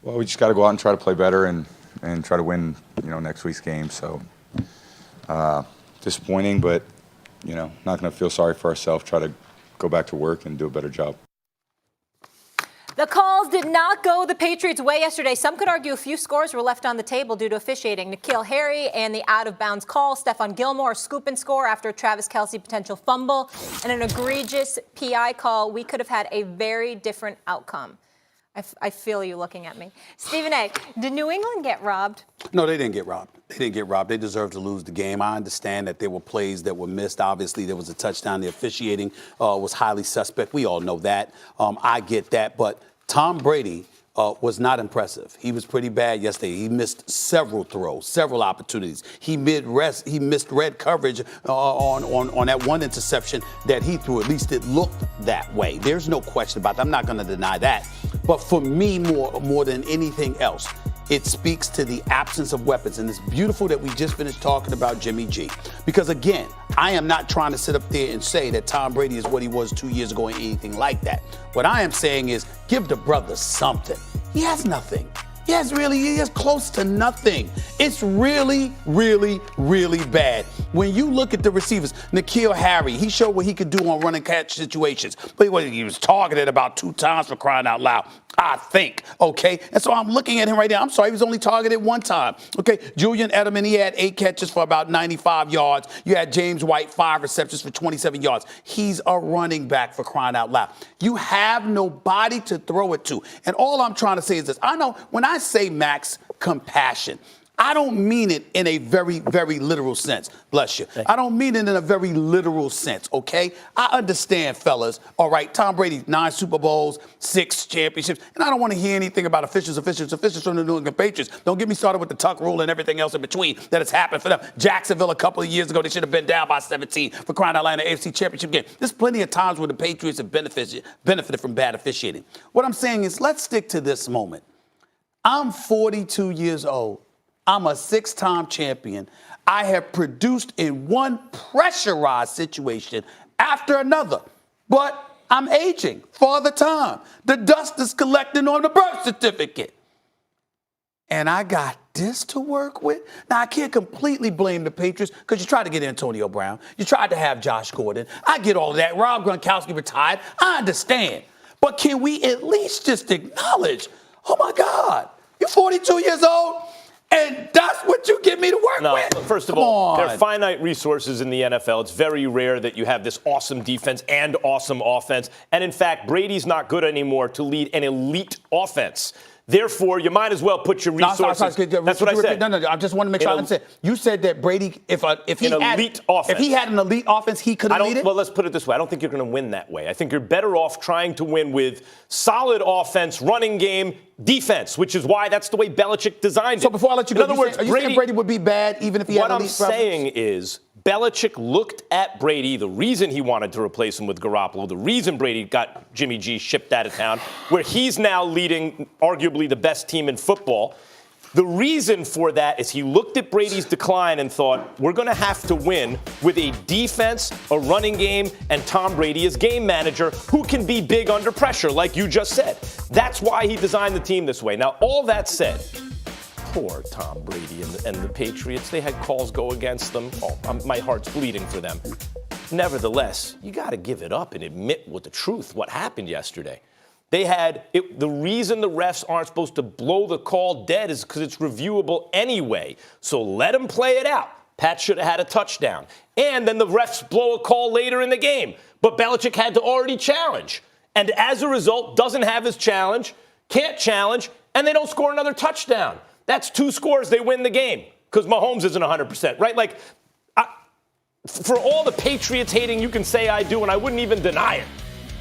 Well, we just got to go out and try to play better and try to win, next week's game. So disappointing, but, not going to feel sorry for ourselves. Try to go back to work and do a better job. The calls did not go the Patriots' way yesterday. Some could argue a few scores were left on the table due to officiating. N'Keal Harry and the out-of-bounds call. Stephon Gilmore, scoop and score after a Travis Kelce potential fumble. And an egregious PI call. We could have had a very different outcome. I feel you looking at me. Stephen A., did New England get robbed? No, they didn't get robbed. They deserved to lose the game. I understand that there were plays that were missed. Obviously, there was a touchdown. The officiating was highly suspect. We all know that. I get that. But Tom Brady was not impressive. He was pretty bad yesterday. He missed several throws, several opportunities. He missed red coverage on that one interception that he threw. At least it looked that way. There's no question about that. I'm not going to deny that. But for me, more than anything else, it speaks to the absence of weapons. And it's beautiful that we just finished talking about Jimmy G. Because, again, I am not trying to sit up there and say that Tom Brady is what he was 2 years ago or anything like that. What I am saying is give the brother something. He has nothing. He has close to nothing. It's really, really, really bad. When you look at the receivers, N'Keal Harry, he showed what he could do on run and catch situations. But he was targeted about 2 times, for crying out loud, I think, okay? And so I'm looking at him right now. I'm sorry, he was only targeted 1 time, okay? Julian Edelman, he had 8 catches for about 95 yards. You had James White, 5 receptions for 27 yards. He's a running back, for crying out loud. You have nobody to throw it to. And all I'm trying to say is this. I know when I say max compassion, I don't mean it in a very, very literal sense. Bless you. I don't mean it in a very literal sense, okay? I understand, fellas. All right, Tom Brady, 9 Super Bowls, 6 championships. And I don't want to hear anything about officials from the New England Patriots. Don't get me started with the Tuck rule and everything else in between that has happened for them. Jacksonville a couple of years ago, they should have been down by 17 for crying out loud in the AFC Championship game. There's plenty of times where the Patriots have benefited from bad officiating. What I'm saying is let's stick to this moment. I'm 42 years old. I'm a 6-time champion. I have produced in one pressurized situation after another. But I'm aging, Father Time. The dust is collecting on the birth certificate. And I got this to work with? Now, I can't completely blame the Patriots because you tried to get Antonio Brown. You tried to have Josh Gordon. I get all of that. Rob Gronkowski retired. I understand. But can we at least just acknowledge, oh, my God, you're 42 years old? And that's what you get me to work with? No, first of all, there are finite resources in the NFL. It's very rare that you have this awesome defense and awesome offense. And, in fact, Brady's not good anymore to lead an elite offense. Therefore, you might as well put your resources. That's what I said. No, I just want to make sure I understand. You said that Brady, if he had an elite offense, he could have lead it? Well, let's put it this way. I don't think you're going to win that way. I think you're better off trying to win with solid offense, running game, defense, which is why that's the way Belichick designed it. So before I let you go, you saying Brady would be bad even if he had an elite offense? What I'm saying is Belichick looked at Brady, the reason he wanted to replace him with Garoppolo, the reason Brady got Jimmy G shipped out of town, where he's now leading arguably the best team in football. The reason for that is he looked at Brady's decline and thought, we're going to have to win with a defense, a running game, and Tom Brady as game manager who can be big under pressure, like you just said. That's why he designed the team this way. Now, all that said, poor Tom Brady and the Patriots, they had calls go against them. Oh, my heart's bleeding for them. Nevertheless, you got to give it up and admit with the truth what happened yesterday. They had the reason the refs aren't supposed to blow the call dead is because it's reviewable anyway. So let them play it out. Pat should have had a touchdown. And then the refs blow a call later in the game. But Belichick had to already challenge. And as a result, doesn't have his challenge, can't challenge, and they don't score another touchdown. That's 2 scores, they win the game because Mahomes isn't 100%, right? Like, for all the Patriots hating you can say I do, and I wouldn't even deny it,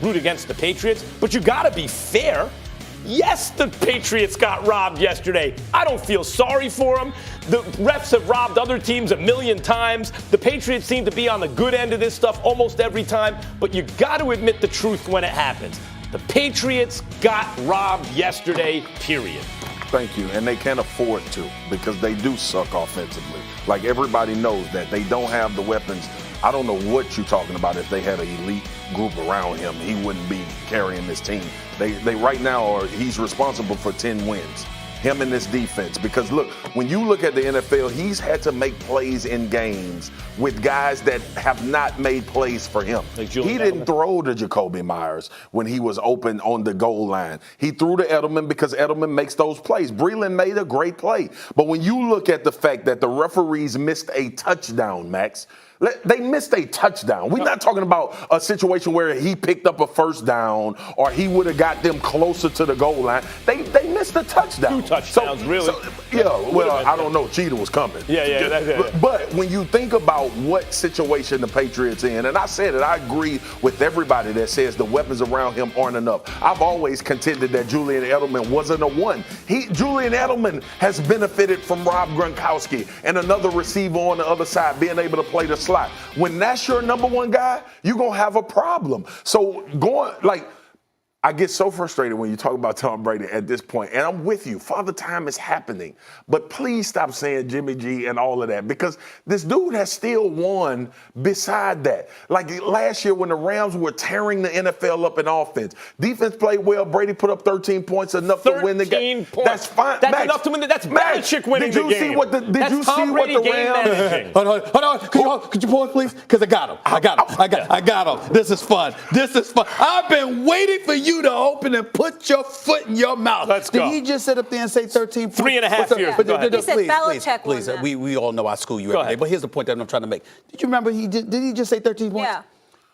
root against the Patriots, but you got to be fair. Yes, the Patriots got robbed yesterday. I don't feel sorry for them. The refs have robbed other teams a million times. The Patriots seem to be on the good end of this stuff almost every time, but you got to admit the truth when it happens. The Patriots got robbed yesterday, period. Thank you. And they can't afford to because they do suck offensively. Like everybody knows that. They don't have the weapons. I don't know what you're talking about. If they had an elite group around him, he wouldn't be carrying this team. They right now he's responsible for 10 wins. him and this defense. Because look, when you look at the NFL, he's had to make plays in games with guys that have not made plays for him. Like He Julian didn't Edelman. throw to Jacoby Myers when he was open on the goal line. He threw to Edelman because Edelman makes those plays. Breland made a great play. But when you look at the fact that the referees missed a touchdown, Max, they missed a touchdown. We're not talking about a situation where he picked up a first down or he would have got them closer to the goal line. They missed a touchdown. 2 touchdowns, really. I don't know. Cheetah was coming. Yeah. But when you think about what situation the Patriots in, and I said it, I agree with everybody that says the weapons around him aren't enough. I've always contended that Julian Edelman wasn't a one. Julian Edelman has benefited from Rob Gronkowski and another receiver on the other side being able to play the slot. When that's your number one guy, you're going to have a problem. So I get so frustrated when you talk about Tom Brady at this point, and I'm with you. Father Time is happening. But please stop saying Jimmy G and all of that, because this dude has still won beside that. Like last year when the Rams were tearing the NFL up in offense, defense played well. Brady put up 13 points, enough to win the game. 13 points. That's fine. That's Max, enough to win That's Belichick winning the game. Did you see what the Rams? Hold on. Could you pause, please? Because I got him. This is fun. I've been waiting for you to open and put your foot in your mouth. Let's go. Did he just sit up there and say 13 points? 3.5 years. But Go ahead. He said Belichick won please. that. We all know I school you Go every day. ahead. But here's the point that I'm trying to make. Did you remember did he just say 13 points? Yeah.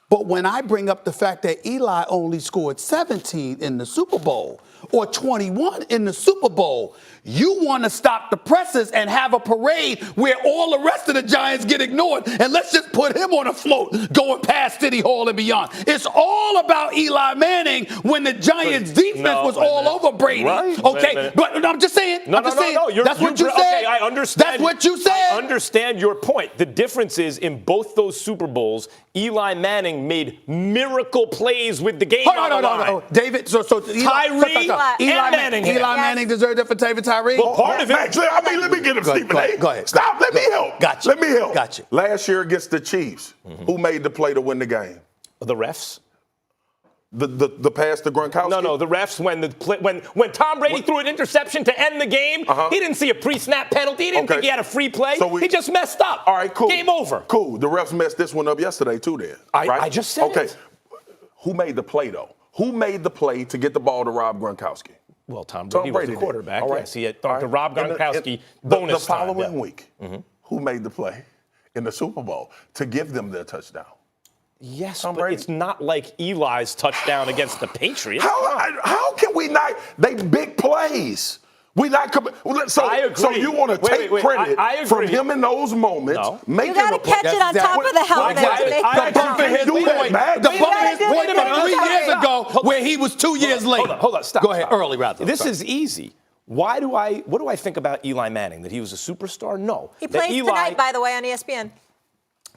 But when I bring up the fact that Eli only scored 17 in the Super Bowl or 21 in the Super Bowl, you want to stop the presses and have a parade where all the rest of the Giants get ignored, and let's just put him on a float going past City Hall and beyond. It's all about Eli Manning when the Giants' defense was all over Brady. Right. Okay, but I'm just saying. No. That's what you said. Okay, I understand. That's what you said. I understand your point. The difference is in both those Super Bowls, Eli Manning made miracle plays with the game on the line. No. David, so Tyree and Manning. Eli Manning deserved it for David Tyree. Well, part of it. Max, let me get him, Stephen A. Go ahead. Stop. Let me help. Gotcha. Let me help. Gotcha. Last year against the Chiefs, who made the play to win the game? The refs? The pass to Gronkowski? No. The refs when Tom Brady threw an interception to end the game, he didn't see a pre-snap penalty. He didn't think he had a free play. He just messed up. All right, cool. Game over. Cool. The refs messed this one up yesterday too. Then I just said okay. it. Who made the play though? Who made the play to get the ball to Rob Gronkowski? Well, Tom Brady was the did. quarterback. All right. Yes, he had All the right. Rob Gronkowski The bonus following time. week, who made the play in the Super Bowl to give them their touchdown? Yes, Tom but Brady. it's not like Eli's touchdown against the Patriots. How can we not? They big plays. We not coming. So, I agree. So you want to take credit I agree. from him in those moments? No. Make You him got a to catch it on top of the helmet I- to make I- the I- count. For his do that, point, Max. the You bump gotta his do point it from in 3 the years time. ago where he was 2 years late. Hold on, stop. Go ahead, early rather. This is easy. What do I think about Eli Manning? That he was a superstar? No. He That plays tonight, by the way, on ESPN.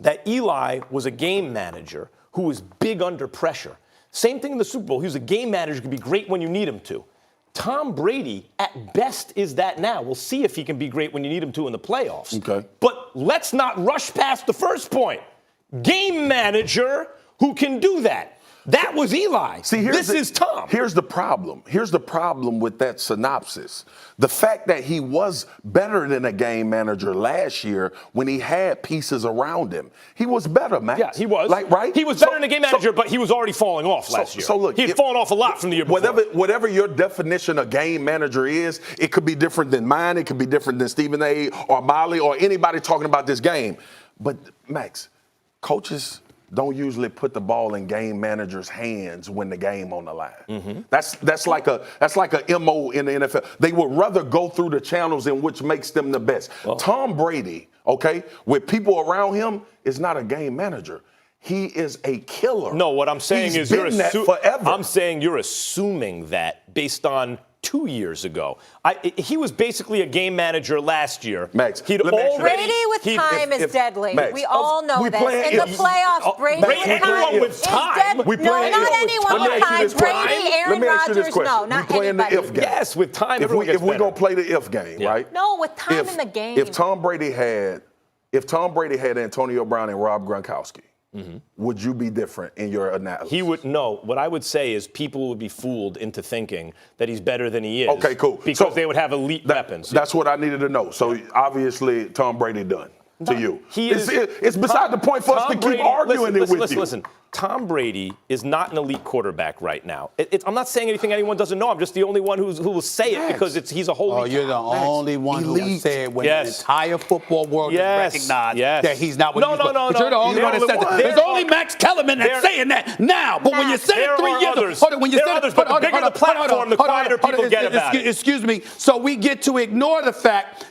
That Eli was a game manager who was big under pressure. Same thing in the Super Bowl. He was a game manager who can be great when you need him to. Tom Brady, at best, is that now. We'll see if he can be great when you need him to in the playoffs. Okay. But let's not rush past the first point. Game manager who can do that. That was Eli. See, this is Tom. Here's the problem. Here's the problem with that synopsis. The fact that he was better than a game manager last year when he had pieces around him. He was better, Max. Yeah, he was. Right? He was better than a game manager, but he was already falling off last year. So look, he had fallen off a lot from the year before. Whatever your definition of game manager is, it could be different than mine. It could be different than Stephen A. or Molly or anybody talking about this game. But Max, coaches don't usually put the ball in game managers' hands when the game on the line. That's like a MO in the NFL. They would rather go through the channels in which makes them the best. Tom Brady, okay, with people around him, is not a game manager. He is a killer. No, what I'm saying He's is you're been that forever. I'm saying you're assuming that based on 2 years ago. He was basically a game manager last year. Max, He'd let me ask you already Brady with time is deadly. Max, we all know we this. playing In the if- playoffs, Brady with anyone time with is time. dead. We No, playing not if- anyone Let me with ask you time. this question. Brady, Let Aaron me ask you this Rodgers, question. no, We not playing the anybody. if game. Yes, with time, If everyone we gets better. gonna play the if game, Yeah. right? No, with time in the game. If Tom Brady had Antonio Brown and Rob Gronkowski, would you be different in your analysis? He would no. What I would say is people would be fooled into thinking that he's better than he is. Okay, cool. Because So they would have elite weapons. That's what I needed to know. So obviously, Tom Brady done to you. Is, it's beside the point for us to keep Brady, arguing listen, it with listen, you. Listen, Tom Brady is not an elite quarterback right now. I'm not saying anything anyone doesn't know. I'm just the only one who will say it because he's a holy. Oh, you're the only one who can say it when the entire football world is recognized that he's not what he's No. But you're the only one that said that. There's only Max Kellerman that's saying that now. But when you said it 3 years ago, hold on, when you said it, but the bigger the platform, the quieter people get about it. Excuse me. So we get to ignore the fact